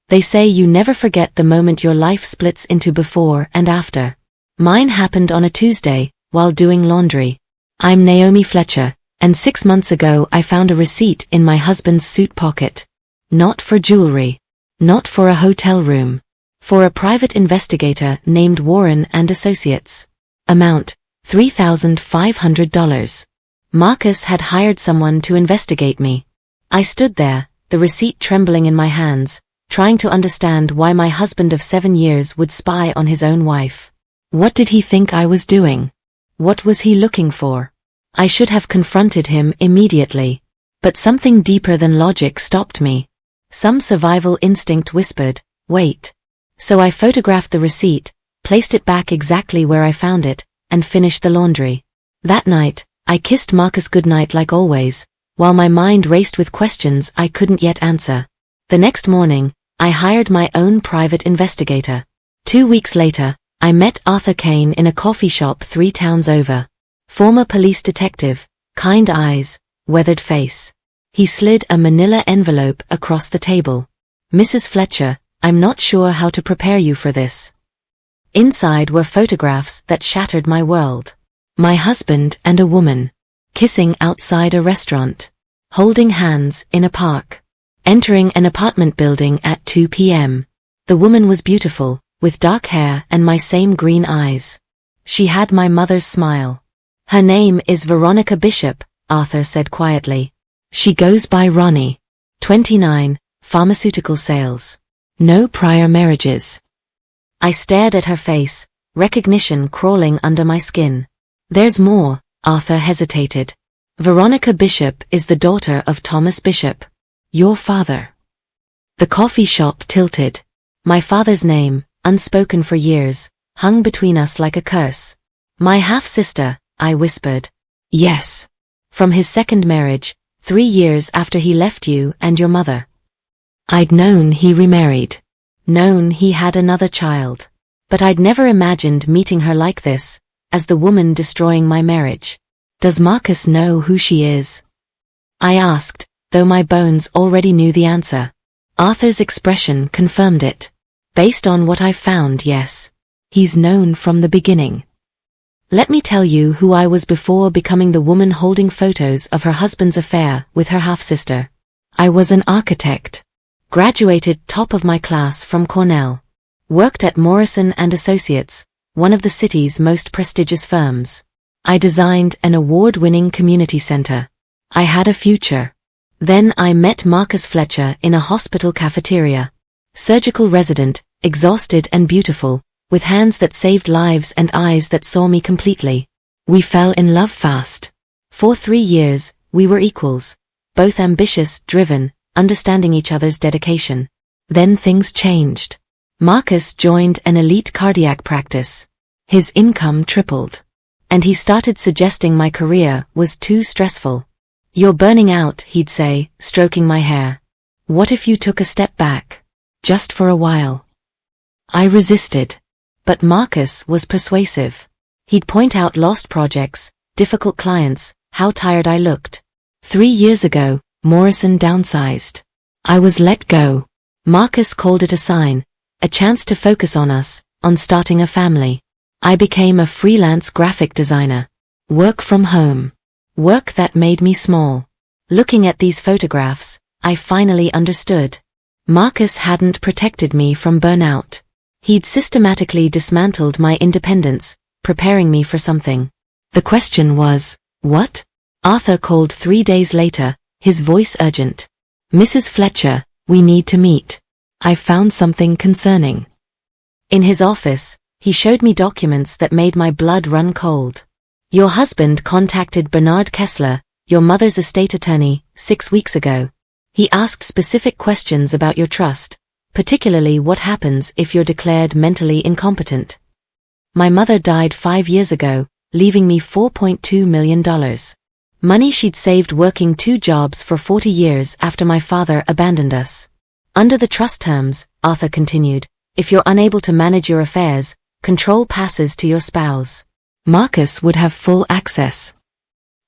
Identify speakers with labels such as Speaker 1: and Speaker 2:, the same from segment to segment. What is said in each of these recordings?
Speaker 1: They say you never forget the moment your life splits into before and after. Mine happened on a Tuesday, while doing laundry. I'm Naomi Fletcher, and 6 months ago I found a receipt in my husband's suit pocket. Not for jewelry. Not for a hotel room. For a private investigator named Warren and Associates. Amount, $3,500. Marcus had hired someone to investigate me. I stood there, the receipt trembling in my hands, trying to understand why my husband of 7 years would spy on his own wife. What did he think I was doing? What was he looking for? I should have confronted him immediately. But something deeper than logic stopped me. Some survival instinct whispered, wait. So I photographed the receipt, placed it back exactly where I found it, and finished the laundry. That night, I kissed Marcus goodnight like always, while my mind raced with questions I couldn't yet answer. The next morning, I hired my own private investigator. 2 weeks later, I met Arthur Kane in a coffee shop 3 towns over. Former police detective, kind eyes, weathered face. He slid a manila envelope across the table. Mrs. Fletcher, I'm not sure how to prepare you for this. Inside were photographs that shattered my world. My husband and a woman, kissing outside a restaurant, holding hands in a park, entering an apartment building at 2 p.m. The woman was beautiful, with dark hair and my same green eyes. She had my mother's smile. Her name is Veronica Bishop, Arthur said quietly. She goes by Ronnie. 29, pharmaceutical sales. No prior marriages. I stared at her face, recognition crawling under my skin. There's more, Arthur hesitated. Veronica Bishop is the daughter of Thomas Bishop. Your father. The coffee shop tilted. My father's name, unspoken for years, hung between us like a curse. My half-sister, I whispered. Yes. From his second marriage, 3 years after he left you and your mother. I'd known he remarried. Known he had another child. But I'd never imagined meeting her like this, as the woman destroying my marriage. Does Marcus know who she is? I asked, though my bones already knew the answer. Arthur's expression confirmed it. Based on what I've found, yes. He's known from the beginning. Let me tell you who I was before becoming the woman holding photos of her husband's affair with her half-sister. I was an architect. Graduated top of my class from Cornell. Worked at Morrison and Associates, one of the city's most prestigious firms. I designed an award-winning community center. I had a future. Then I met Marcus Fletcher in a hospital cafeteria. Surgical resident, exhausted and beautiful, with hands that saved lives and eyes that saw me completely. We fell in love fast. For 3 years, we were equals. Both ambitious, driven, understanding each other's dedication. Then things changed. Marcus joined an elite cardiac practice. His income tripled. And he started suggesting my career was too stressful. You're burning out, he'd say, stroking my hair. What if you took a step back? Just for a while. I resisted. But Marcus was persuasive. He'd point out lost projects, difficult clients, how tired I looked. 3 years ago, Morrison downsized. I was let go. Marcus called it a sign, a chance to focus on us, on starting a family. I became a freelance graphic designer. Work from home. Work that made me small. Looking at these photographs, I finally understood. Marcus hadn't protected me from burnout. He'd systematically dismantled my independence, preparing me for something. The question was, what? Arthur called 3 days later, his voice urgent. Mrs. Fletcher, we need to meet. I found something concerning. In his office, he showed me documents that made my blood run cold. Your husband contacted Bernard Kessler, your mother's estate attorney, 6 weeks ago. He asked specific questions about your trust, particularly what happens if you're declared mentally incompetent. My mother died 5 years ago, leaving me $4.2 million. Money she'd saved working 2 jobs for 40 years after my father abandoned us. Under the trust terms, Arthur continued, if you're unable to manage your affairs, control passes to your spouse. Marcus would have full access.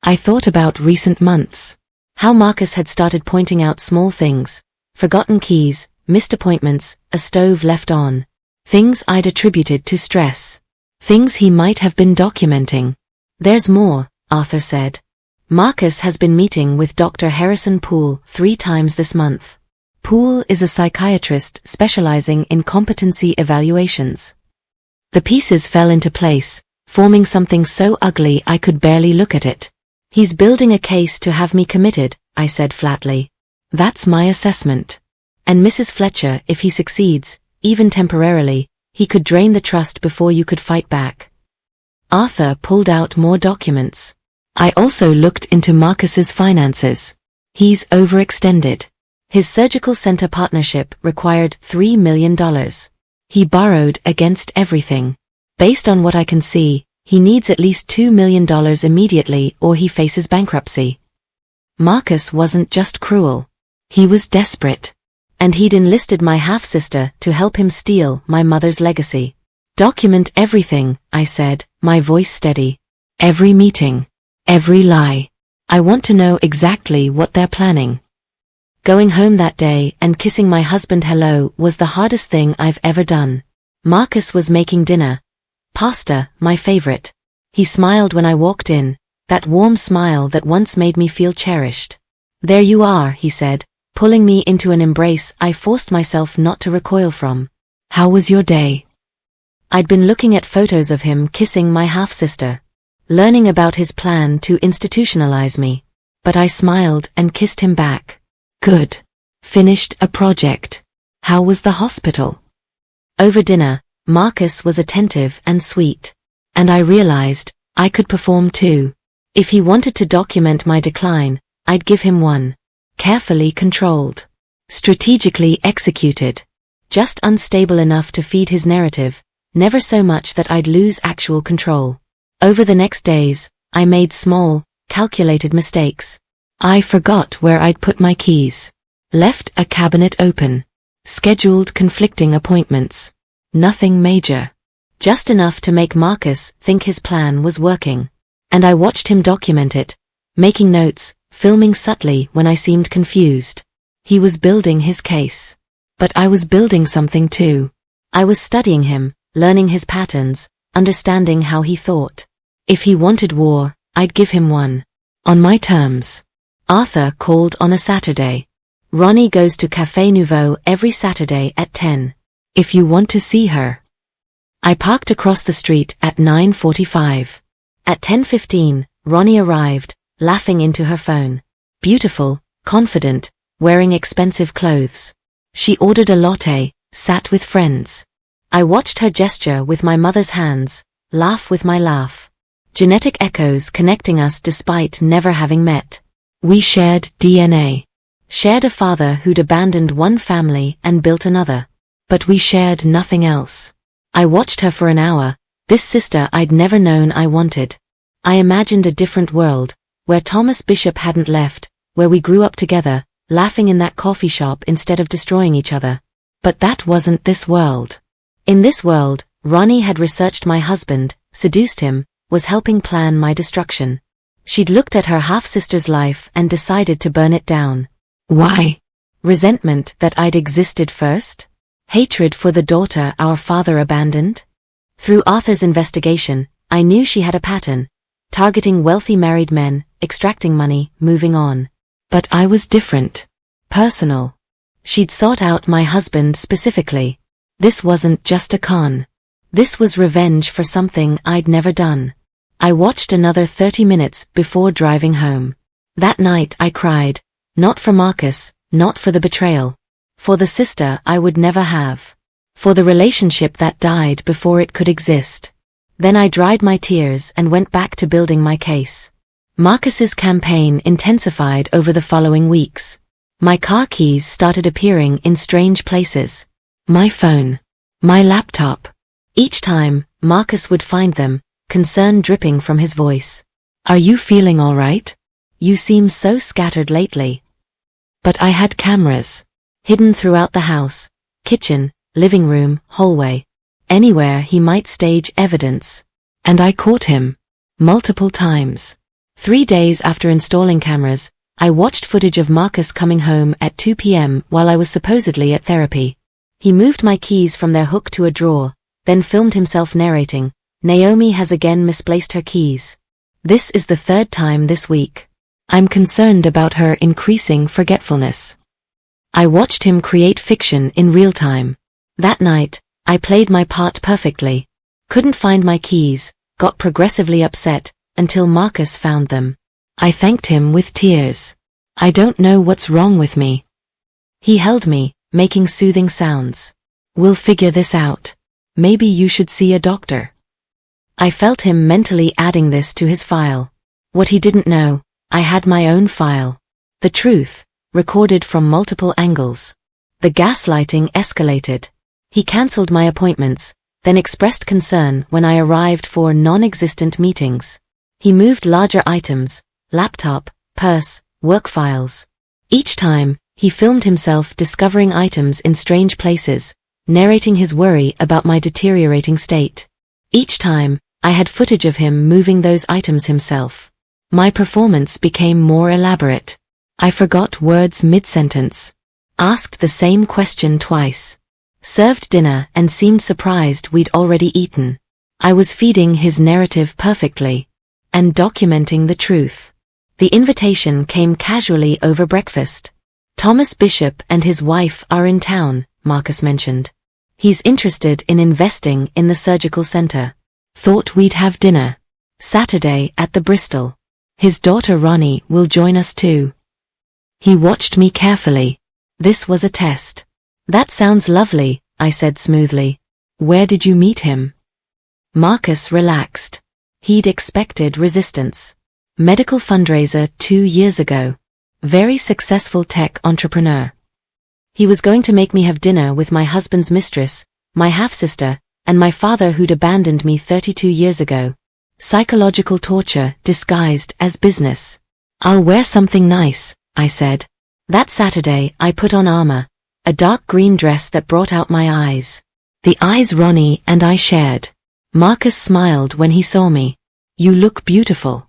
Speaker 1: I thought about recent months. How Marcus had started pointing out small things, forgotten keys, missed appointments, a stove left on. Things I'd attributed to stress. Things he might have been documenting. There's more, Arthur said. Marcus has been meeting with Dr. Harrison Poole 3 times this month. Poole is a psychiatrist specializing in competency evaluations. The pieces fell into place, forming something so ugly I could barely look at it. He's building a case to have me committed, I said flatly. That's my assessment. And Mrs. Fletcher, if he succeeds, even temporarily, he could drain the trust before you could fight back. Arthur pulled out more documents. I also looked into Marcus's finances. He's overextended. His surgical center partnership required $3 million. He borrowed against everything. Based on what I can see, he needs at least $2 million immediately or he faces bankruptcy. Marcus wasn't just cruel. He was desperate. And he'd enlisted my half-sister to help him steal my mother's legacy. Document everything, I said, my voice steady. Every meeting. Every lie. I want to know exactly what they're planning. Going home that day and kissing my husband hello was the hardest thing I've ever done. Marcus was making dinner. Pasta, my favorite. He smiled when I walked in, that warm smile that once made me feel cherished. There you are, he said, pulling me into an embrace I forced myself not to recoil from. How was your day? I'd been looking at photos of him kissing my half-sister, learning about his plan to institutionalize me. But I smiled and kissed him back. Good. Finished a project. How was the hospital? Over dinner, Marcus was attentive and sweet. And I realized, I could perform too. If he wanted to document my decline, I'd give him one. Carefully controlled. Strategically executed. Just unstable enough to feed his narrative, never so much that I'd lose actual control. Over the next days, I made small, calculated mistakes. I forgot where I'd put my keys. Left a cabinet open. Scheduled conflicting appointments. Nothing major. Just enough to make Marcus think his plan was working. And I watched him document it, making notes, filming subtly when I seemed confused. He was building his case. But I was building something too. I was studying him, learning his patterns, understanding how he thought. If he wanted war, I'd give him one. On my terms. Arthur called on a Saturday. Ronnie goes to Café Nouveau every Saturday at 10. If you want to see her. I parked across the street at 9:45. At 10:15, Ronnie arrived, laughing into her phone. Beautiful, confident, wearing expensive clothes. She ordered a latte, sat with friends. I watched her gesture with my mother's hands, laugh with my laugh. Genetic echoes connecting us despite never having met. We shared DNA. Shared a father who'd abandoned one family and built another. But we shared nothing else. I watched her for an hour, this sister I'd never known I wanted. I imagined a different world, where Thomas Bishop hadn't left, where we grew up together, laughing in that coffee shop instead of destroying each other. But that wasn't this world. In this world, Ronnie had researched my husband, seduced him, was helping plan my destruction. She'd looked at her half-sister's life and decided to burn it down. Why? Resentment that I'd existed first? Hatred for the daughter our father abandoned? Through Arthur's investigation, I knew she had a pattern, targeting wealthy married men, extracting money, moving on. But I was different. Personal. She'd sought out my husband specifically. This wasn't just a con. This was revenge for something I'd never done. I watched another 30 minutes before driving home. That night I cried, not for Marcus, not for the betrayal. For the sister I would never have. For the relationship that died before it could exist. Then I dried my tears and went back to building my case. Marcus's campaign intensified over the following weeks. My car keys started appearing in strange places. My phone. My laptop. Each time, Marcus would find them, concern dripping from his voice. Are you feeling all right? You seem so scattered lately. But I had cameras. Hidden throughout the house. Kitchen, living room, hallway. Anywhere he might stage evidence. And I caught him. Multiple times. 3 days after installing cameras, I watched footage of Marcus coming home at 2 p.m. while I was supposedly at therapy. He moved my keys from their hook to a drawer, then filmed himself narrating, "Naomi has again misplaced her keys. This is the third time this week. I'm concerned about her increasing forgetfulness." I watched him create fiction in real time. That night, I played my part perfectly. Couldn't find my keys, got progressively upset, until Marcus found them. I thanked him with tears. "I don't know what's wrong with me." He held me, making soothing sounds. "We'll figure this out. Maybe you should see a doctor." I felt him mentally adding this to his file. What he didn't know, I had my own file. The truth, recorded from multiple angles. The gaslighting escalated. He cancelled my appointments, then expressed concern when I arrived for non-existent meetings. He moved larger items, laptop, purse, work files. Each time, he filmed himself discovering items in strange places, narrating his worry about my deteriorating state. Each time, I had footage of him moving those items himself. My performance became more elaborate. I forgot words mid-sentence. Asked the same question twice. Served dinner and seemed surprised we'd already eaten. I was feeding his narrative perfectly. And documenting the truth. The invitation came casually over breakfast. "Thomas Bishop and his wife are in town," Marcus mentioned. "He's interested in investing in the surgical center. Thought we'd have dinner. Saturday at the Bristol. His daughter Ronnie will join us too." He watched me carefully. This was a test. "That sounds lovely," I said smoothly. "Where did you meet him?" Marcus relaxed. He'd expected resistance. Medical fundraiser 2 years ago. Very successful tech entrepreneur. He was going to make me have dinner with my husband's mistress, my half-sister, and my father who'd abandoned me 32 years ago. Psychological torture disguised as business. "I'll wear something nice," I said. That Saturday I put on armor, a dark green dress that brought out my eyes. The eyes Ronnie and I shared. Marcus smiled when he saw me. "You look beautiful."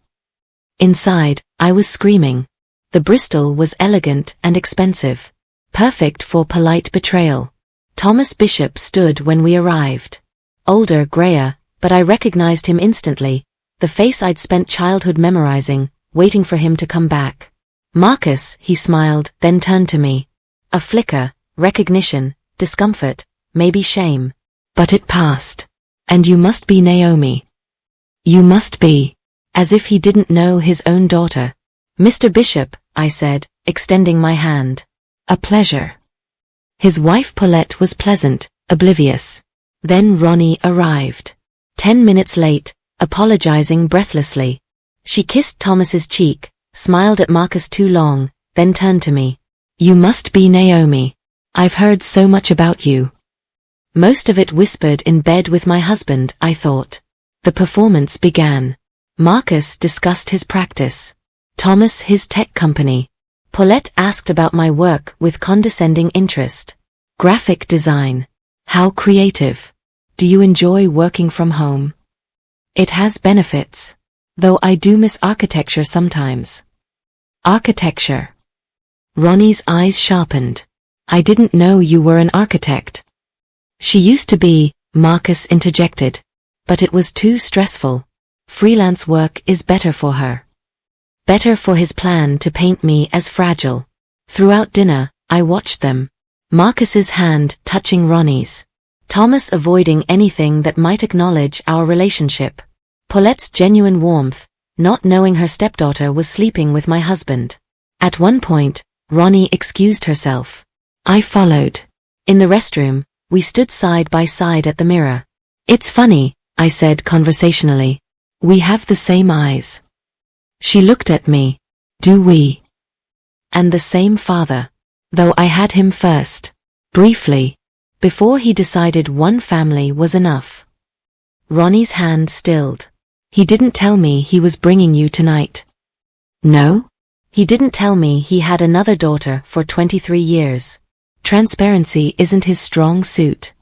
Speaker 1: Inside, I was screaming. The Bristol was elegant and expensive. Perfect for polite betrayal. Thomas Bishop stood when we arrived. Older, grayer, but I recognized him instantly, the face I'd spent childhood memorizing, waiting for him to come back. "Marcus," he smiled, then turned to me. A flicker, recognition, discomfort, maybe shame. But it passed. "And you must be Naomi. You must be." As if he didn't know his own daughter. "Mr. Bishop," I said, extending my hand. "A pleasure." His wife Paulette was pleasant, oblivious. Then Ronnie arrived. 10 minutes late, apologizing breathlessly. She kissed Thomas's cheek, smiled at Marcus too long, then turned to me. "You must be Naomi. I've heard so much about you." Most of it whispered in bed with my husband, I thought. The performance began. Marcus discussed his practice. Thomas his tech company. Paulette asked about my work with condescending interest. "Graphic design. How creative. Do you enjoy working from home?" "It has benefits. Though I do miss architecture sometimes." "Architecture." Ronnie's eyes sharpened. "I didn't know you were an architect." "She used to be," Marcus interjected. "But it was too stressful. Freelance work is better for her." Better for his plan to paint me as fragile. Throughout dinner, I watched them. Marcus's hand touching Ronnie's. Thomas avoiding anything that might acknowledge our relationship. Paulette's genuine warmth, not knowing her stepdaughter was sleeping with my husband. At one point, Ronnie excused herself. I followed. In the restroom, we stood side by side at the mirror. "It's funny," I said conversationally. "We have the same eyes." She looked at me. "Do we?" "And the same father. Though I had him first. Briefly. Before he decided one family was enough." Ronnie's hand stilled. "He didn't tell me he was bringing you tonight." "No?" "He didn't tell me he had another daughter for 23 years. Transparency isn't his strong suit."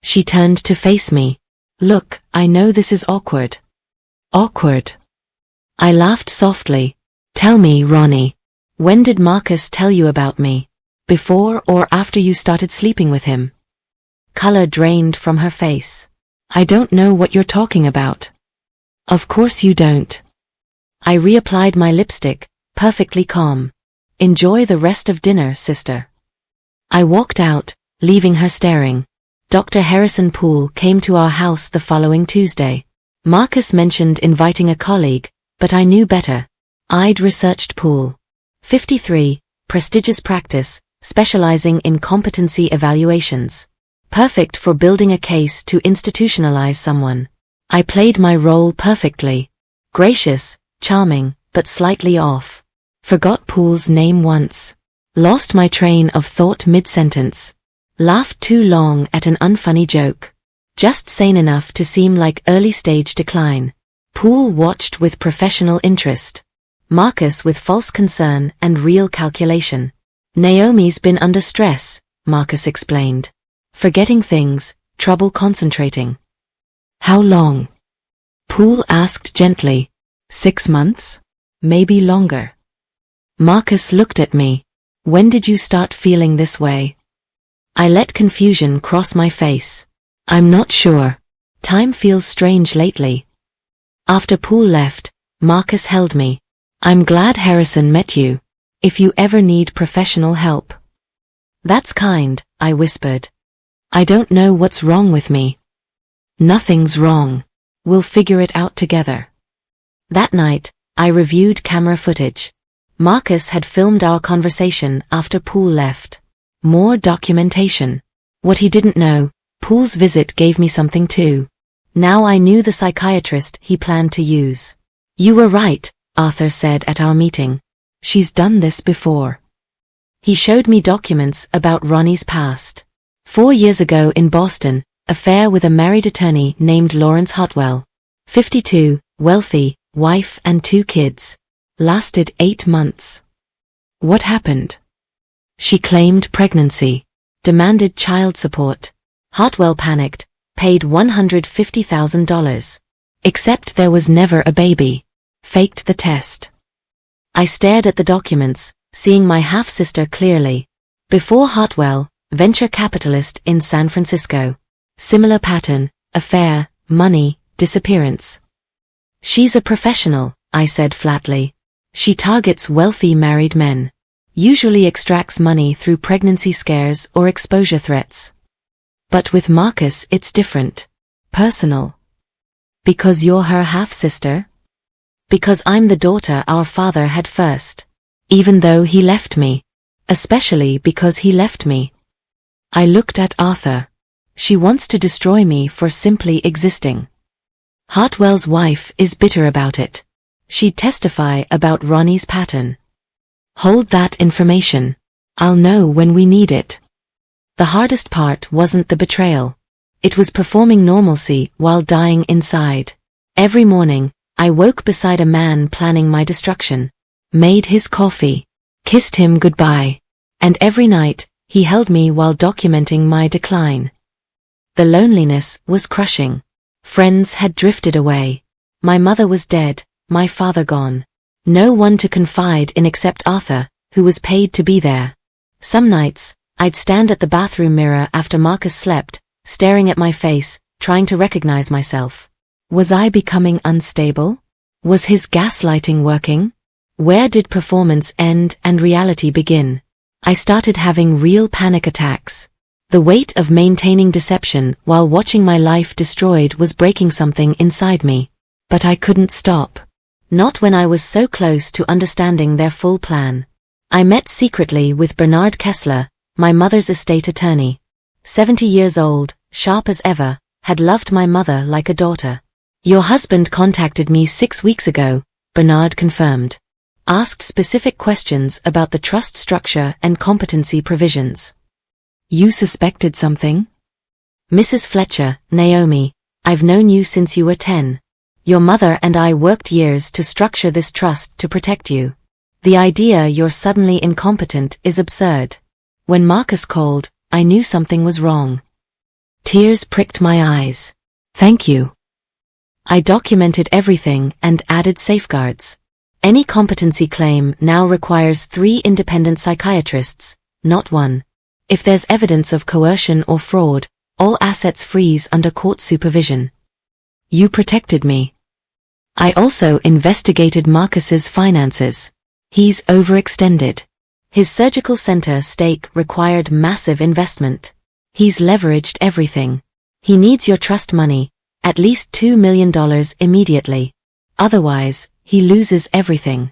Speaker 1: She turned to face me. "Look, I know this is awkward." "Awkward?" I laughed softly. "Tell me, Ronnie. When did Marcus tell you about me? Before or after you started sleeping with him? Color drained from her face. I don't know what you're talking about. Of course you don't. I reapplied my lipstick, perfectly calm. Enjoy the rest of dinner, sister. I walked out, leaving her staring. Dr. Harrison Poole came to our house the following Tuesday. Marcus mentioned inviting a colleague, but I knew better. I'd researched Poole. 53, prestigious practice, specializing in competency evaluations. Perfect for building a case to institutionalize someone. I played my role perfectly. Gracious, charming, but slightly off. Forgot Poole's name once. Lost my train of thought mid-sentence. Laughed too long at an unfunny joke. Just sane enough to seem like early-stage decline. Poole watched with professional interest. Marcus with false concern and real calculation. Naomi's been under stress, Marcus explained. Forgetting things, trouble concentrating. How long? Poole asked gently. 6 months? Maybe longer. Marcus looked at me. When did you start feeling this way? I let confusion cross my face. I'm not sure. Time feels strange lately. After Poole left, Marcus held me. I'm glad Harrison met you. If you ever need professional help. That's kind, I whispered. I don't know what's wrong with me. Nothing's wrong. We'll figure it out together. That night, I reviewed camera footage. Marcus had filmed our conversation after Poole left. More documentation. What he didn't know, Poole's visit gave me something too. Now I knew the psychiatrist he planned to use. You were right, Arthur said at our meeting. She's done this before. He showed me documents about Ronnie's past. 4 years ago in Boston, affair with a married attorney named Lawrence Hartwell. 52, wealthy, wife and 2 kids. Lasted 8 months. What happened? She claimed pregnancy. Demanded child support. Hartwell panicked, paid $150,000. Except there was never a baby. Faked the test. I stared at the documents, seeing my half-sister clearly. Before Hartwell, venture capitalist in San Francisco. Similar pattern, affair, money, disappearance. She's a professional, I said flatly. She targets wealthy married men. Usually extracts money through pregnancy scares or exposure threats. But with Marcus it's different. Personal. Because you're her half-sister? Because I'm the daughter our father had first. Even though he left me. Especially because he left me. I looked at Arthur. She wants to destroy me for simply existing. Hartwell's wife is bitter about it. She'd testify about Ronnie's pattern. Hold that information. I'll know when we need it. The hardest part wasn't the betrayal. It was performing normalcy while dying inside. Every morning, I woke beside a man planning my destruction. Made his coffee. Kissed him goodbye. And every night, he held me while documenting my decline. The loneliness was crushing. Friends had drifted away. My mother was dead, my father gone. No one to confide in except Arthur, who was paid to be there. Some nights, I'd stand at the bathroom mirror after Marcus slept, staring at my face, trying to recognize myself. Was I becoming unstable? Was his gaslighting working? Where did performance end and reality begin? I started having real panic attacks. The weight of maintaining deception while watching my life destroyed was breaking something inside me. But I couldn't stop. Not when I was so close to understanding their full plan. I met secretly with Bernard Kessler, my mother's estate attorney. 70 years old, sharp as ever, had loved my mother like a daughter. Your husband contacted me 6 weeks ago, Bernard confirmed. Asked specific questions about the trust structure and competency provisions. You suspected something? Mrs. Fletcher, Naomi, I've known you since you were 10. Your mother and I worked years to structure this trust to protect you. The idea you're suddenly incompetent is absurd. When Marcus called, I knew something was wrong. Tears pricked my eyes. Thank you. I documented everything and added safeguards. Any competency claim now requires 3 independent psychiatrists, not 1. If there's evidence of coercion or fraud, all assets freeze under court supervision. You protected me. I also investigated Marcus's finances. He's overextended. His surgical center stake required massive investment. He's leveraged everything. He needs your trust money, at least $2 million immediately. Otherwise, he loses everything.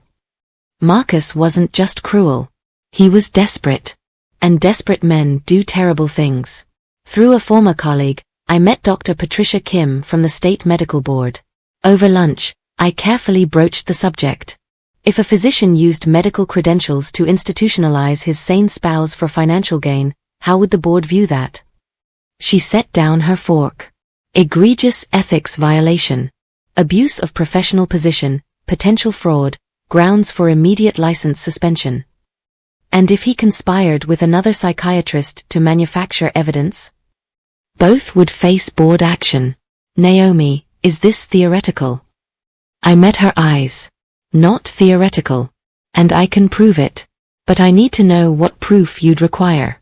Speaker 1: Marcus wasn't just cruel. He was desperate. And desperate men do terrible things. Through a former colleague, I met Dr. Patricia Kim from the State Medical Board. Over lunch, I carefully broached the subject. If a physician used medical credentials to institutionalize his sane spouse for financial gain, how would the board view that? She set down her fork. Egregious ethics violation. Abuse of professional position, potential fraud, grounds for immediate license suspension. And if he conspired with another psychiatrist to manufacture evidence? Both would face board action. Naomi, is this theoretical? I met her eyes. Not theoretical. And I can prove it. But I need to know what proof you'd require.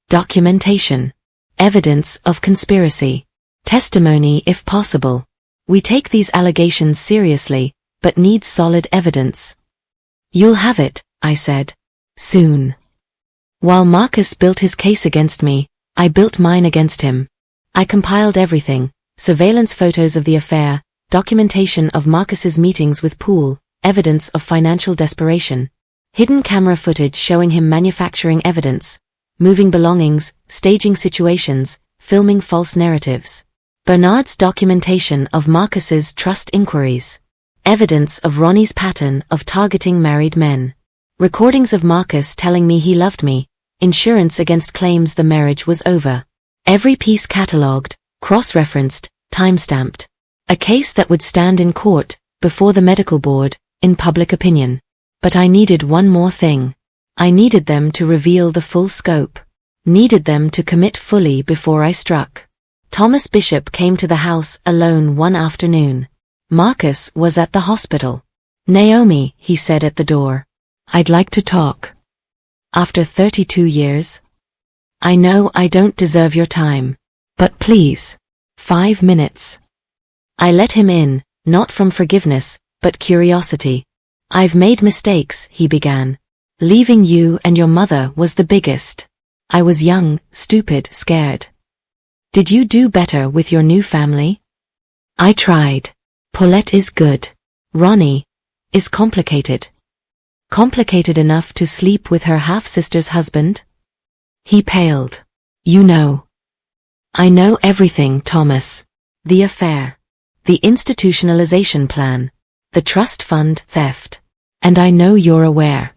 Speaker 1: Documentation. Evidence of conspiracy. Testimony if possible. We take these allegations seriously, but need solid evidence. You'll have it, I said. Soon. While Marcus built his case against me, I built mine against him. I compiled everything: surveillance photos of the affair, documentation of Marcus's meetings with Poole, evidence of financial desperation, hidden camera footage showing him manufacturing evidence, moving belongings, staging situations, filming false narratives. Bernard's documentation of Marcus's trust inquiries. Evidence of Ronnie's pattern of targeting married men. Recordings of Marcus telling me he loved me. Insurance against claims the marriage was over. Every piece catalogued, cross-referenced, time-stamped. A case that would stand in court, before the medical board, in public opinion. But I needed one more thing. I needed them to reveal the full scope. Needed them to commit fully before I struck. Thomas Bishop came to the house alone one afternoon. Marcus was at the hospital. Naomi, he said at the door. I'd like to talk. After 32 years? I know I don't deserve your time. But please. 5 minutes. I let him in, not from forgiveness, but curiosity. I've made mistakes, he began. Leaving you and your mother was the biggest. I was young, stupid, scared. Did you do better with your new family? I tried. Paulette is good. Ronnie is complicated. Complicated enough to sleep with her half-sister's husband? He paled. You know. I know everything, Thomas. The affair. The institutionalization plan. The trust fund theft. And I know you're aware.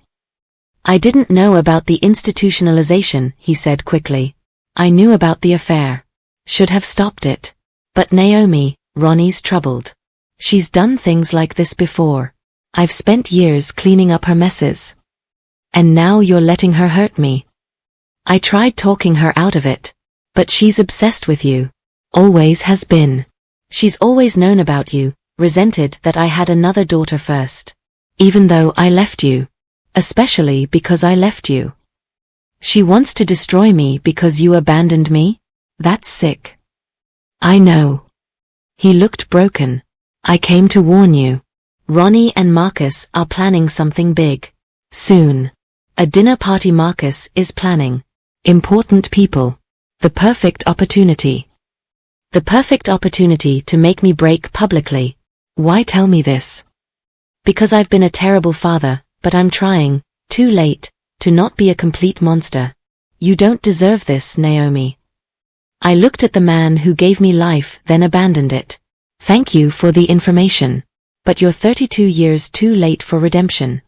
Speaker 1: I didn't know about the institutionalization, he said quickly. I knew about the affair. Should have stopped it. But Naomi, Ronnie's troubled. She's done things like this before. I've spent years cleaning up her messes. And now you're letting her hurt me. I tried talking her out of it. But she's obsessed with you. Always has been. She's always known about you, resented that I had another daughter first. Even though I left you. Especially because I left you. She wants to destroy me because you abandoned me? That's sick. I know. He looked broken. I came to warn you. Ronnie and Marcus are planning something big. Soon. A dinner party Marcus is planning. Important people. The perfect opportunity. The perfect opportunity to make me break publicly. Why tell me this? Because I've been a terrible father, but I'm trying, too late, to not be a complete monster. You don't deserve this, Naomi. I looked at the man who gave me life, then abandoned it. Thank you for the information. But you're 32 years too late for redemption.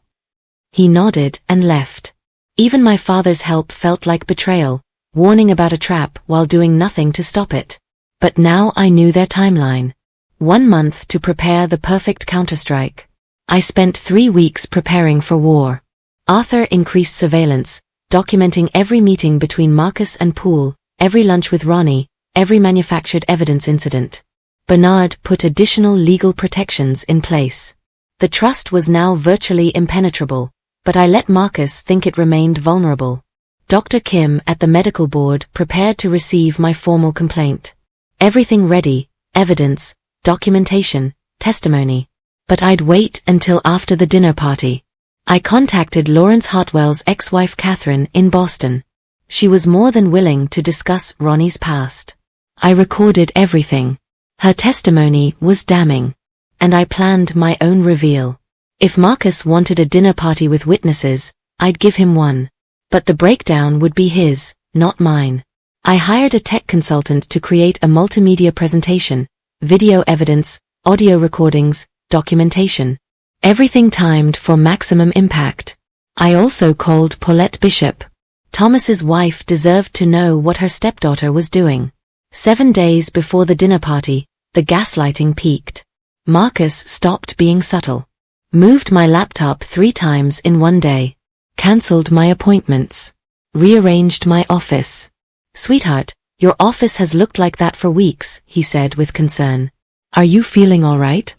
Speaker 1: He nodded and left. Even my father's help felt like betrayal, warning about a trap while doing nothing to stop it. But now I knew their timeline. 1 month to prepare the perfect counterstrike. I spent 3 weeks preparing for war. Arthur increased surveillance, documenting every meeting between Marcus and Poole, every lunch with Ronnie, every manufactured evidence incident. Bernard put additional legal protections in place. The trust was now virtually impenetrable, but I let Marcus think it remained vulnerable. Dr. Kim at the medical board prepared to receive my formal complaint. Everything ready, evidence, documentation, testimony. But I'd wait until after the dinner party. I contacted Lawrence Hartwell's ex-wife Catherine in Boston. She was more than willing to discuss Ronnie's past. I recorded everything. Her testimony was damning. And I planned my own reveal. If Marcus wanted a dinner party with witnesses, I'd give him one. But the breakdown would be his, not mine. I hired a tech consultant to create a multimedia presentation, video evidence, audio recordings, documentation. Everything timed for maximum impact. I also called Paulette Bishop. Thomas's wife deserved to know what her stepdaughter was doing. 7 days before the dinner party, the gaslighting peaked. Marcus stopped being subtle. Moved my laptop 3 times in one day. Cancelled my appointments. Rearranged my office. "Sweetheart, your office has looked like that for weeks," he said with concern. "Are you feeling all right?"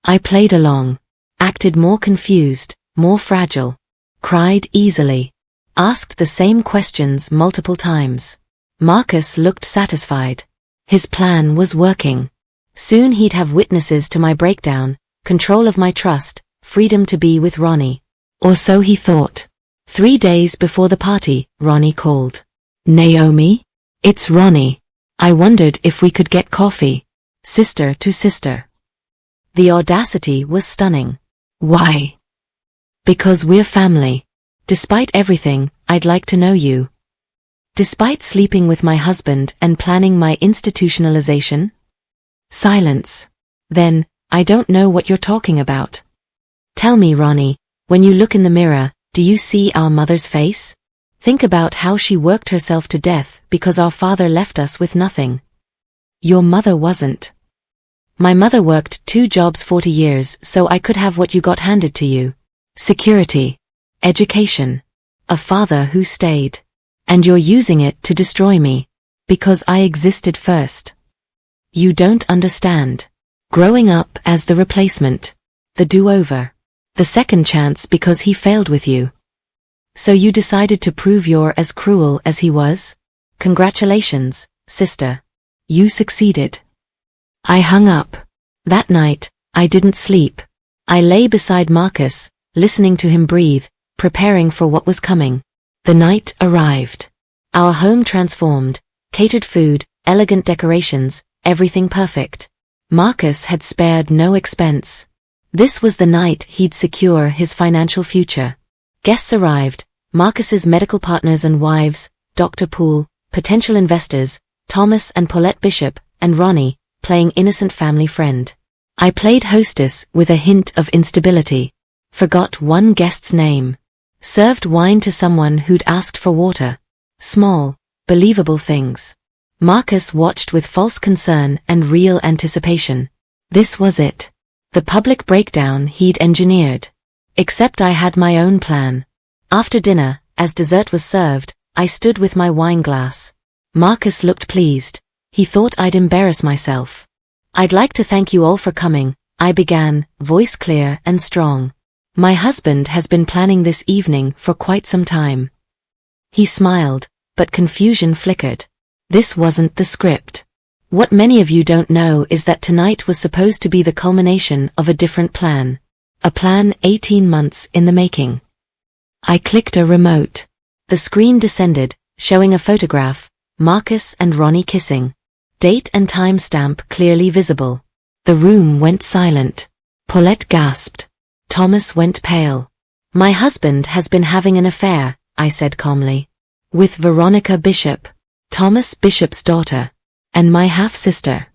Speaker 1: I played along. Acted more confused, more fragile. Cried easily. Asked the same questions multiple times. Marcus looked satisfied. His plan was working. Soon he'd have witnesses to my breakdown, control of my trust, freedom to be with Ronnie. Or so he thought. 3 days before the party, Ronnie called. "Naomi? It's Ronnie. I wondered if we could get coffee. Sister to sister." The audacity was stunning. Why? Because we're family. Despite everything, I'd like to know you. Despite sleeping with my husband and planning my institutionalization? Silence. Then, I don't know what you're talking about. Tell me, Ronnie, when you look in the mirror, do you see our mother's face? Think about how she worked herself to death because our father left us with nothing. Your mother wasn't. My mother worked 2 jobs 40 years so I could have what you got handed to you. Security. Education. A father who stayed. And you're using it to destroy me. Because I existed first. You don't understand. Growing up as the replacement. The do-over. The second chance because he failed with you. So you decided to prove you're as cruel as he was? Congratulations, sister. You succeeded. I hung up. That night, I didn't sleep. I lay beside Marcus, listening to him breathe, preparing for what was coming. The night arrived. Our home transformed, catered food, elegant decorations, everything perfect. Marcus had spared no expense. This was the night he'd secure his financial future. Guests arrived, Marcus's medical partners and wives, Dr. Poole, potential investors, Thomas and Paulette Bishop, and Ronnie, playing innocent family friend. I played hostess with a hint of instability. Forgot one guest's name. Served wine to someone who'd asked for water. Small, believable things. Marcus watched with false concern and real anticipation. This was it. The public breakdown he'd engineered. Except I had my own plan. After dinner, as dessert was served, I stood with my wine glass. Marcus looked pleased. He thought I'd embarrass myself. "I'd like to thank you all for coming," I began, voice clear and strong. "My husband has been planning this evening for quite some time." He smiled, but confusion flickered. This wasn't the script. What many of you don't know is that tonight was supposed to be the culmination of a different plan. A plan 18 months in the making. I clicked a remote. The screen descended, showing a photograph, Marcus and Ronnie kissing. Date and timestamp clearly visible. The room went silent. Paulette gasped. Thomas went pale. "My husband has been having an affair," I said calmly. "With Veronica Bishop, Thomas Bishop's daughter, and my half-sister."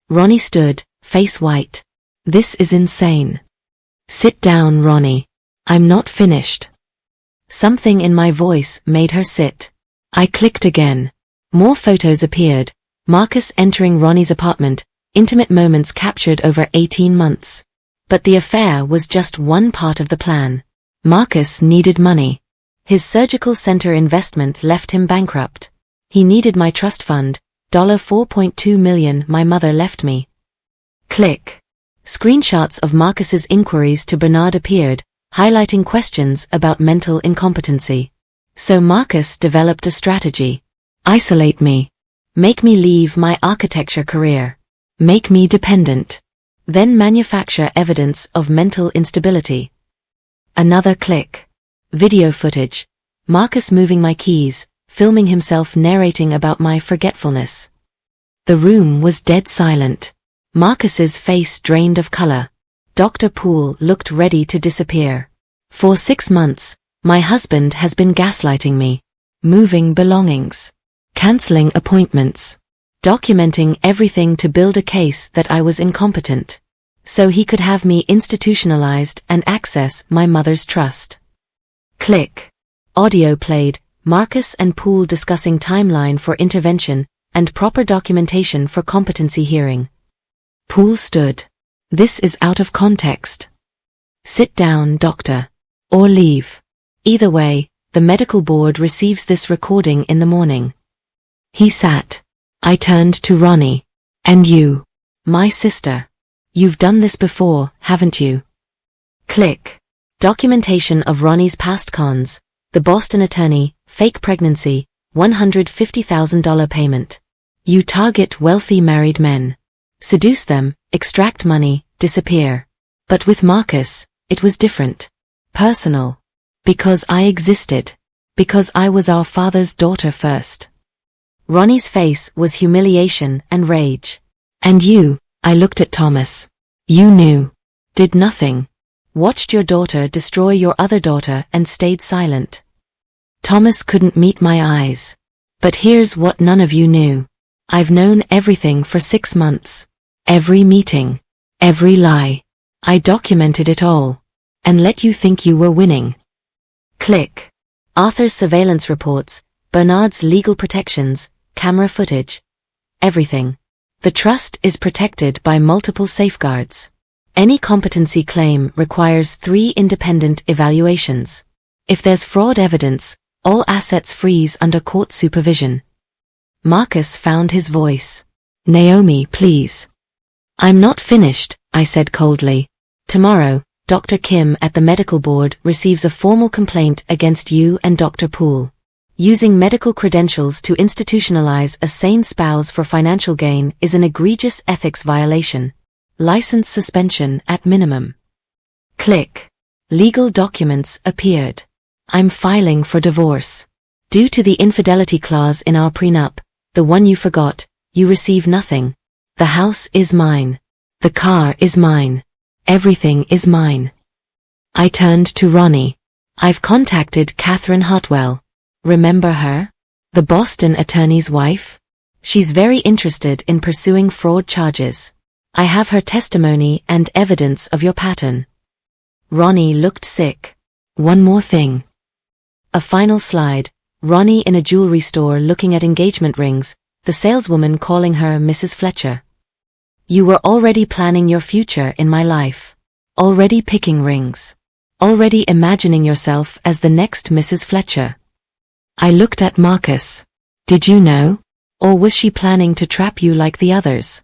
Speaker 1: Ronnie stood, face white. "This is insane." "Sit down, Ronnie. I'm not finished." Something in my voice made her sit. I clicked again. More photos appeared. Marcus entering Ronnie's apartment, intimate moments captured over 18 months. But the affair was just one part of the plan. Marcus needed money. His surgical center investment left him bankrupt. He needed my trust fund, $4.2 million my mother left me. Click. Screenshots of Marcus's inquiries to Bernard appeared, highlighting questions about mental incompetency. So Marcus developed a strategy. Isolate me. Make me leave my architecture career. Make me dependent. Then manufacture evidence of mental instability. Another click. Video footage. Marcus moving my keys, filming himself narrating about my forgetfulness. The room was dead silent. Marcus's face drained of color. Dr. Poole looked ready to disappear. For 6 months, my husband has been gaslighting me. Moving belongings. Canceling appointments. Documenting everything to build a case that I was incompetent. So he could have me institutionalized and access my mother's trust. Click. Audio played, Marcus and Poole discussing timeline for intervention and proper documentation for competency hearing. Poole stood. This is out of context. Sit down, doctor. Or leave. Either way, the medical board receives this recording in the morning. He sat. I turned to Ronnie. And you. My sister. You've done this before, haven't you? Click. Documentation of Ronnie's past cons. The Boston attorney, fake pregnancy, $150,000 payment. You target wealthy married men. Seduce them, extract money, disappear. But with Marcus, it was different. Personal. Because I existed. Because I was our father's daughter first. Ronnie's face was humiliation and rage. And you, I looked at Thomas. You knew. Did nothing. Watched your daughter destroy your other daughter and stayed silent. Thomas couldn't meet my eyes. But here's what none of you knew. I've known everything for 6 months. Every meeting. Every lie. I documented it all. And let you think you were winning. Click. Arthur's surveillance reports, Bernard's legal protections, camera footage. Everything. The trust is protected by multiple safeguards. Any competency claim requires 3 independent evaluations. If there's fraud evidence, all assets freeze under court supervision. Marcus found his voice. Naomi, please. I'm not finished, I said coldly. Tomorrow, Dr. Kim at the medical board receives a formal complaint against you and Dr. Poole. Using medical credentials to institutionalize a sane spouse for financial gain is an egregious ethics violation. License suspension at minimum. Click. Legal documents appeared. I'm filing for divorce. Due to the infidelity clause in our prenup, the one you forgot, you receive nothing. The house is mine. The car is mine. Everything is mine. I turned to Ronnie. I've contacted Catherine Hartwell. Remember her? The Boston attorney's wife? She's very interested in pursuing fraud charges. I have her testimony and evidence of your pattern. Ronnie looked sick. One more thing. A final slide. Ronnie in a jewelry store looking at engagement rings, the saleswoman calling her Mrs. Fletcher. You were already planning your future in my life. Already picking rings. Already imagining yourself as the next Mrs. Fletcher. I looked at Marcus. Did you know? Or was she planning to trap you like the others?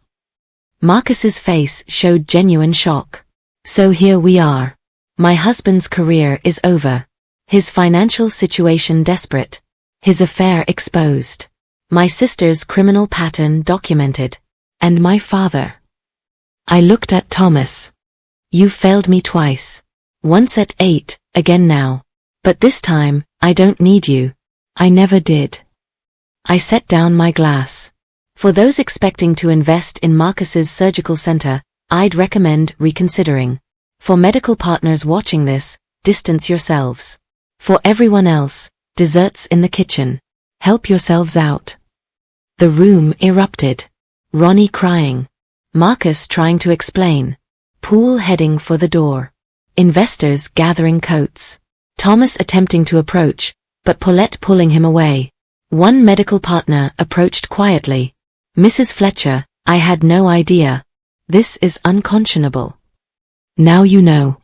Speaker 1: Marcus's face showed genuine shock. So here we are. My husband's career is over. His financial situation desperate. His affair exposed. My sister's criminal pattern documented. And my father. I looked at Thomas. You failed me twice. Once at 8, again now. But this time, I don't need you. I never did. I set down my glass. For those expecting to invest in Marcus's surgical center, I'd recommend reconsidering. For medical partners watching this, distance yourselves. For everyone else, desserts in the kitchen. Help yourselves out. The room erupted. Ronnie crying. Marcus trying to explain. Poole heading for the door. Investors gathering coats. Thomas attempting to approach, but Paulette pulling him away. One medical partner approached quietly. Mrs. Fletcher, I had no idea. This is unconscionable. Now you know.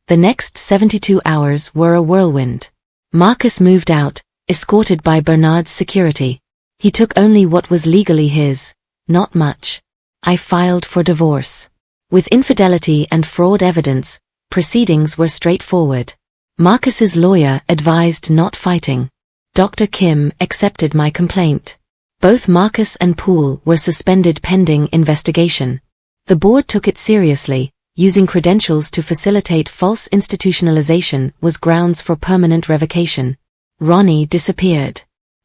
Speaker 1: The next 72 hours were a whirlwind. Marcus moved out, escorted by Bernard's security. He took only what was legally his, not much. I filed for divorce. With infidelity and fraud evidence, proceedings were straightforward. Marcus's lawyer advised not fighting. Dr. Kim accepted my complaint. Both Marcus and Poole were suspended pending investigation. The board took it seriously. Using credentials to facilitate false institutionalization was grounds for permanent revocation. Ronnie disappeared.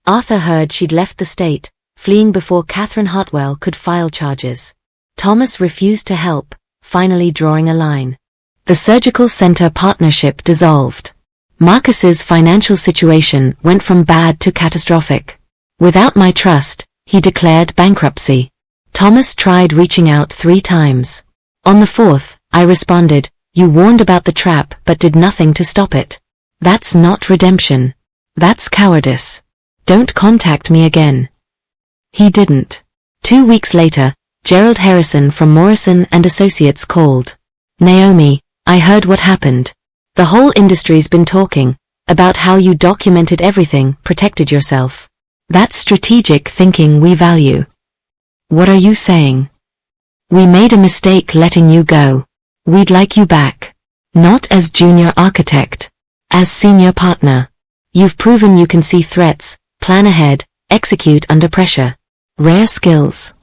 Speaker 1: Arthur heard she'd left the state, fleeing before Catherine Hartwell could file charges. Thomas refused to help, finally drawing a line. The surgical center partnership dissolved. Marcus's financial situation went from bad to catastrophic. Without my trust, he declared bankruptcy. Thomas tried reaching out 3 times. On the 4th, I responded, "You warned about the trap but did nothing to stop it. That's not redemption. That's cowardice. Don't contact me again." He didn't. 2 weeks later, Gerald Harrison from Morrison & Associates called. "Naomi, I heard what happened. The whole industry's been talking about how you documented everything, protected yourself. That's strategic thinking we value." "What are you saying?" "We made a mistake letting you go. We'd like you back. Not as junior architect. As senior partner. You've proven you can see threats, plan ahead, execute under pressure. Rare skills."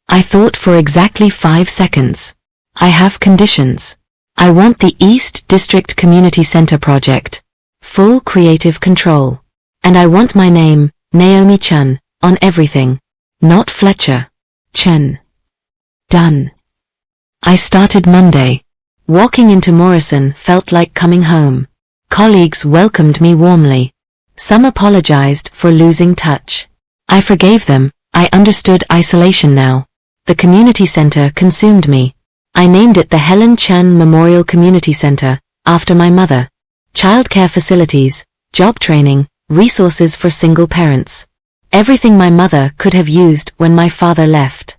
Speaker 1: I thought for exactly 5 seconds. "I have conditions. I want the East District Community Center project. Full creative control. And I want my name, Naomi Chun, on everything. Not Fletcher. Chen." Done. I started Monday. Walking into Morrison felt like coming home. Colleagues welcomed me warmly. Some apologized for losing touch. I forgave them. I understood isolation now. The community center consumed me. I named it the Helen Chan Memorial Community Center, after my mother. Childcare facilities, job training, resources for single parents. Everything my mother could have used when my father left.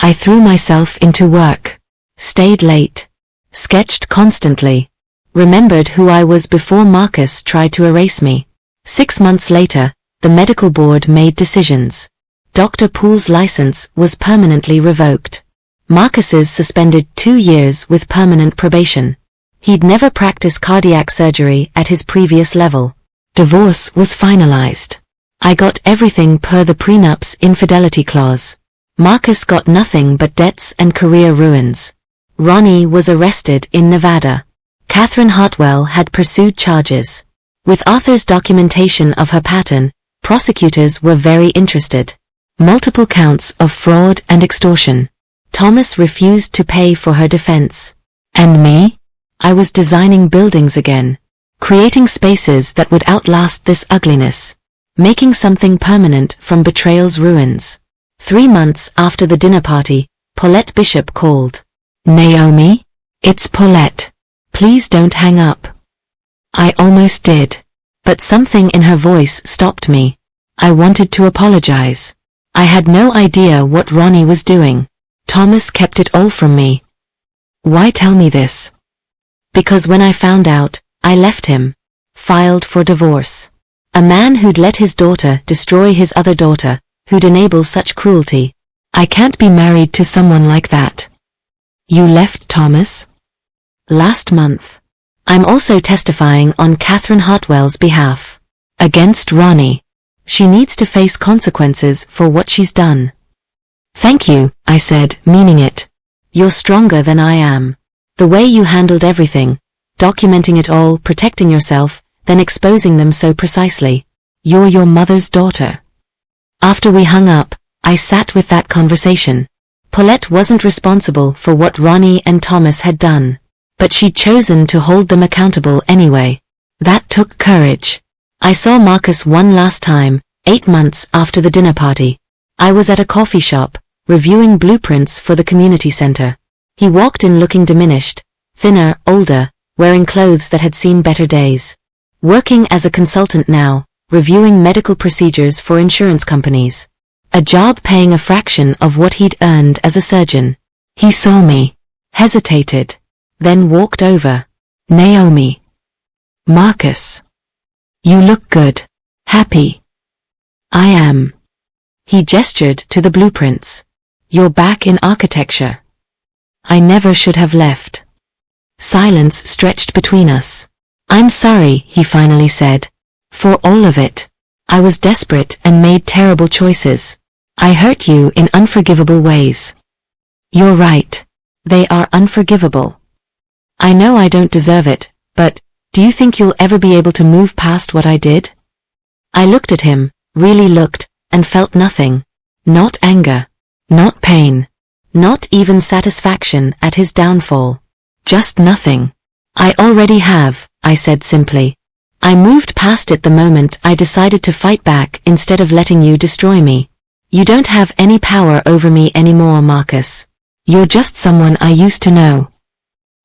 Speaker 1: I threw myself into work. Stayed late. Sketched constantly. Remembered who I was before Marcus tried to erase me. 6 months later, the medical board made decisions. Dr. Poole's license was permanently revoked. Marcus's suspended 2 years with permanent probation. He'd never practiced cardiac surgery at his previous level. Divorce was finalized. I got everything per the prenup's infidelity clause. Marcus got nothing but debts and career ruins. Ronnie was arrested in Nevada. Catherine Hartwell had pursued charges. With Arthur's documentation of her pattern, prosecutors were very interested. Multiple counts of fraud and extortion. Thomas refused to pay for her defense. And me? I was designing buildings again. Creating spaces that would outlast this ugliness. Making something permanent from betrayal's ruins. 3 months after the dinner party, Paulette Bishop called. "Naomi? It's Paulette. Please don't hang up." I almost did. But something in her voice stopped me. I wanted to apologize. I had no idea what Ronnie was doing. Thomas kept it all from me. Why tell me this? Because when I found out, I left him. Filed for divorce. A man who'd let his daughter destroy his other daughter, who'd enable such cruelty. I can't be married to someone like that. You left Thomas? Last month. I'm also testifying on Catherine Hartwell's behalf. Against Ronnie. She needs to face consequences for what she's done. Thank you, I said, meaning it. You're stronger than I am. The way you handled everything, documenting it all, protecting yourself, then exposing them so precisely. You're your mother's daughter. After we hung up, I sat with that conversation. Paulette wasn't responsible for what Ronnie and Thomas had done. But she'd chosen to hold them accountable anyway. That took courage. I saw Marcus one last time, 8 months after the dinner party. I was at a coffee shop, reviewing blueprints for the community center. He walked in looking diminished, thinner, older, wearing clothes that had seen better days. Working as a consultant now, reviewing medical procedures for insurance companies. A job paying a fraction of what he'd earned as a surgeon. He saw me, hesitated, then walked over. Naomi. Marcus. You look good. Happy. I am. He gestured to the blueprints. You're back in architecture. I never should have left. Silence stretched between us. I'm sorry, he finally said. For all of it. I was desperate and made terrible choices. I hurt you in unforgivable ways. You're right. They are unforgivable. I know I don't deserve it, but do you think you'll ever be able to move past what I did? I looked at him, really looked, and felt nothing. Not anger. Not pain. Not even satisfaction at his downfall. Just nothing. I already have, I said simply. I moved past it the moment I decided to fight back instead of letting you destroy me. You don't have any power over me anymore, Marcus. You're just someone I used to know.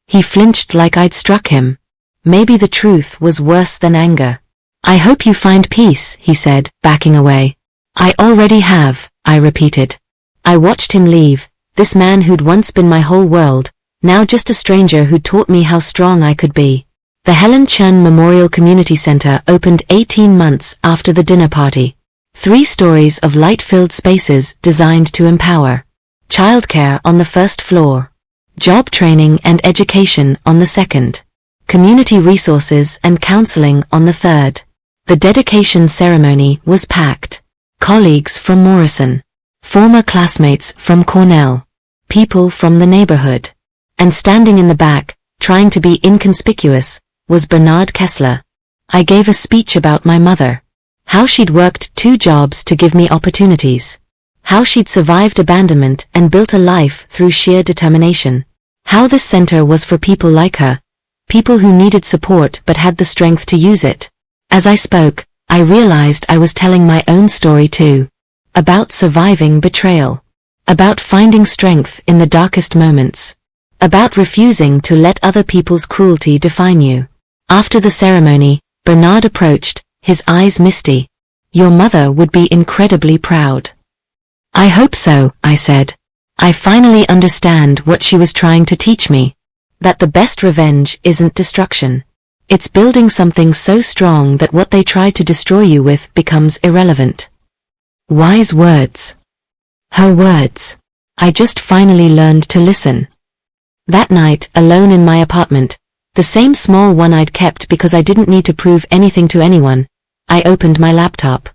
Speaker 1: He flinched like I'd struck him. Maybe the truth was worse than anger. I hope you find peace, he said, backing away. I already have, I repeated. I watched him leave, this man who'd once been my whole world, now just a stranger who taught me how strong I could be. The Helen Chun Memorial Community Center opened 18 months after the dinner party. 3 stories of light-filled spaces designed to empower. Childcare on the first floor. Job training and education on the second. Community resources and counseling on the third. The dedication ceremony was packed. Colleagues from Morrison. Former classmates from Cornell. People from the neighborhood. And standing in the back, trying to be inconspicuous, was Bernard Kessler. I gave a speech about my mother. How she'd worked 2 jobs to give me opportunities. How she'd survived abandonment and built a life through sheer determination. How this center was for people like her. People who needed support but had the strength to use it. As I spoke, I realized I was telling my own story too. About surviving betrayal. About finding strength in the darkest moments. About refusing to let other people's cruelty define you. After the ceremony, Bernard approached, his eyes misty. Your mother would be incredibly proud. I hope so, I said. I finally understand what she was trying to teach me. That the best revenge isn't destruction. It's building something so strong that what they try to destroy you with becomes irrelevant. Wise words. Her words. I just finally learned to listen. That night, alone in my apartment, the same small one I'd kept because I didn't need to prove anything to anyone, I opened my laptop.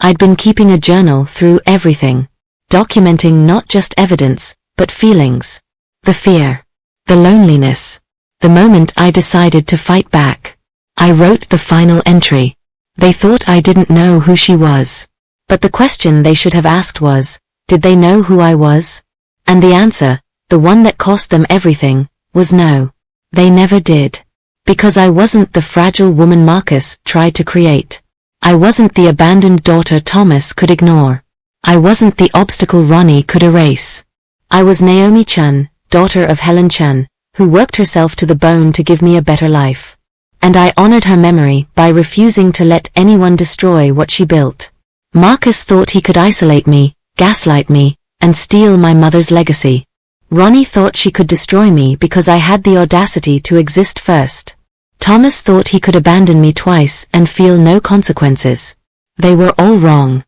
Speaker 1: I'd been keeping a journal through everything. Documenting not just evidence, but feelings. The fear. The loneliness. The moment I decided to fight back. I wrote the final entry. They thought I didn't know who she was. But the question they should have asked was, did they know who I was? And the answer, the one that cost them everything, was no. They never did. Because I wasn't the fragile woman Marcus tried to create. I wasn't the abandoned daughter Thomas could ignore. I wasn't the obstacle Ronnie could erase. I was Naomi Chun, daughter of Helen Chun, who worked herself to the bone to give me a better life. And I honored her memory by refusing to let anyone destroy what she built. Marcus thought he could isolate me, gaslight me, and steal my mother's legacy. Ronnie thought she could destroy me because I had the audacity to exist first. Thomas thought he could abandon me twice and feel no consequences. They were all wrong.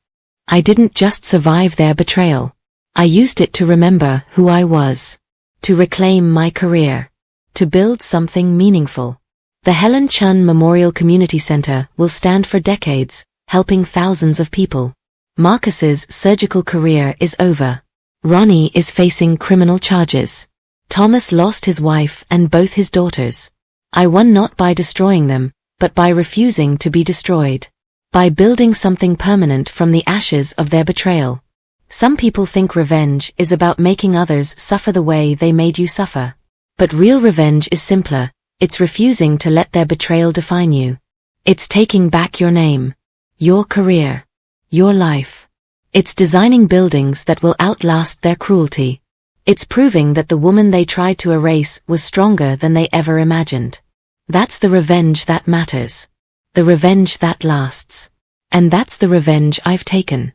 Speaker 1: I didn't just survive their betrayal. I used it to remember who I was. To reclaim my career. To build something meaningful. The Helen Chun Memorial Community Center will stand for decades, helping thousands of people. Marcus's surgical career is over. Ronnie is facing criminal charges. Thomas lost his wife and both his daughters. I won not by destroying them, but by refusing to be destroyed. By building something permanent from the ashes of their betrayal. Some people think revenge is about making others suffer the way they made you suffer. But real revenge is simpler. It's refusing to let their betrayal define you. It's taking back your name. Your career. Your life. It's designing buildings that will outlast their cruelty. It's proving that the woman they tried to erase was stronger than they ever imagined. That's the revenge that matters. The revenge that lasts. And that's the revenge I've taken.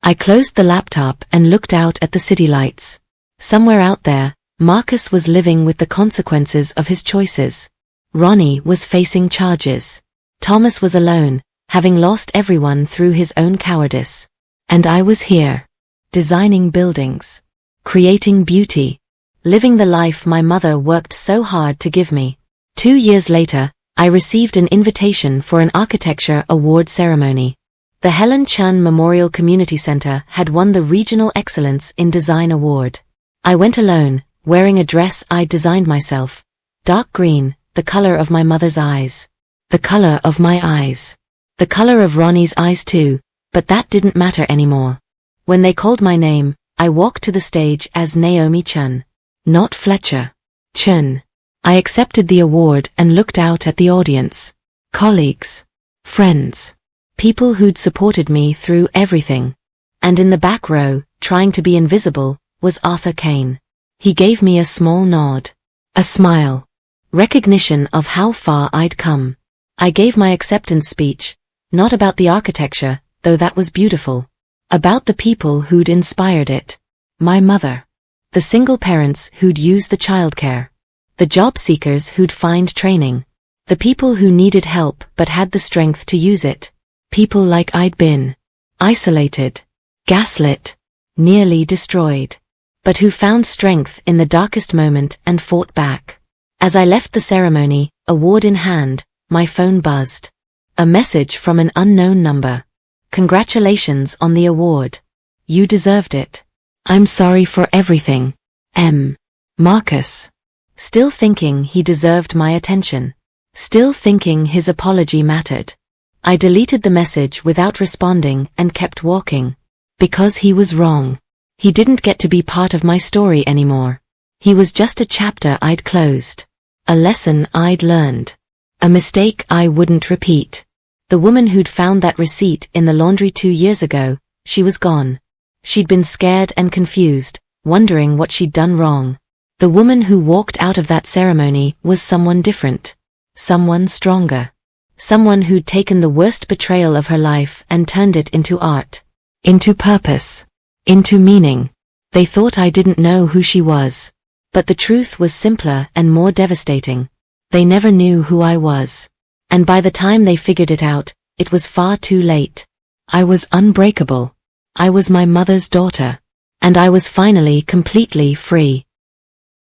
Speaker 1: I closed the laptop and looked out at the city lights. Somewhere out there, Marcus was living with the consequences of his choices. Ronnie was facing charges. Thomas was alone, having lost everyone through his own cowardice. And I was here. Designing buildings. Creating beauty. living the life my mother worked so hard to give me. 2 years later, I received an invitation for an architecture award ceremony. The Helen Chun Memorial Community Center had won the Regional Excellence in Design Award. I went alone, wearing a dress I'd designed myself. Dark green, the color of my mother's eyes. The color of my eyes. The color of Ronnie's eyes too, but that didn't matter anymore. When they called my name, I walked to the stage as Naomi Chun. Not Fletcher. Chun. I accepted the award and looked out at the audience. Colleagues. Friends. People who'd supported me through everything. And in the back row, trying to be invisible, was Arthur Kane. He gave me a small nod. A smile. Recognition of how far I'd come. I gave my acceptance speech, not about the architecture, though that was beautiful. About the people who'd inspired it. My mother. The single parents who'd use the childcare. The job seekers who'd find training. The people who needed help but had the strength to use it. People like I'd been. Isolated. Gaslit. Nearly destroyed. But who found strength in the darkest moment and fought back. As I left the ceremony, award in hand, my phone buzzed. A message from an unknown number. Congratulations on the award. You deserved it. I'm sorry for everything. M. Marcus. Still thinking he deserved my attention. Still thinking his apology mattered. I deleted the message without responding and kept walking. Because he was wrong. He didn't get to be part of my story anymore. He was just a chapter I'd closed. A lesson I'd learned. A mistake I wouldn't repeat. The woman who'd found that receipt in the laundry 2 years ago, she was gone. She'd been scared and confused, wondering what she'd done wrong. The woman who walked out of that ceremony was someone different. Someone stronger. Someone who'd taken the worst betrayal of her life and turned it into art. Into purpose. Into meaning. They thought I didn't know who she was. But the truth was simpler and more devastating. They never knew who I was. And by the time they figured it out, it was far too late. I was unbreakable. I was my mother's daughter. And I was finally completely free.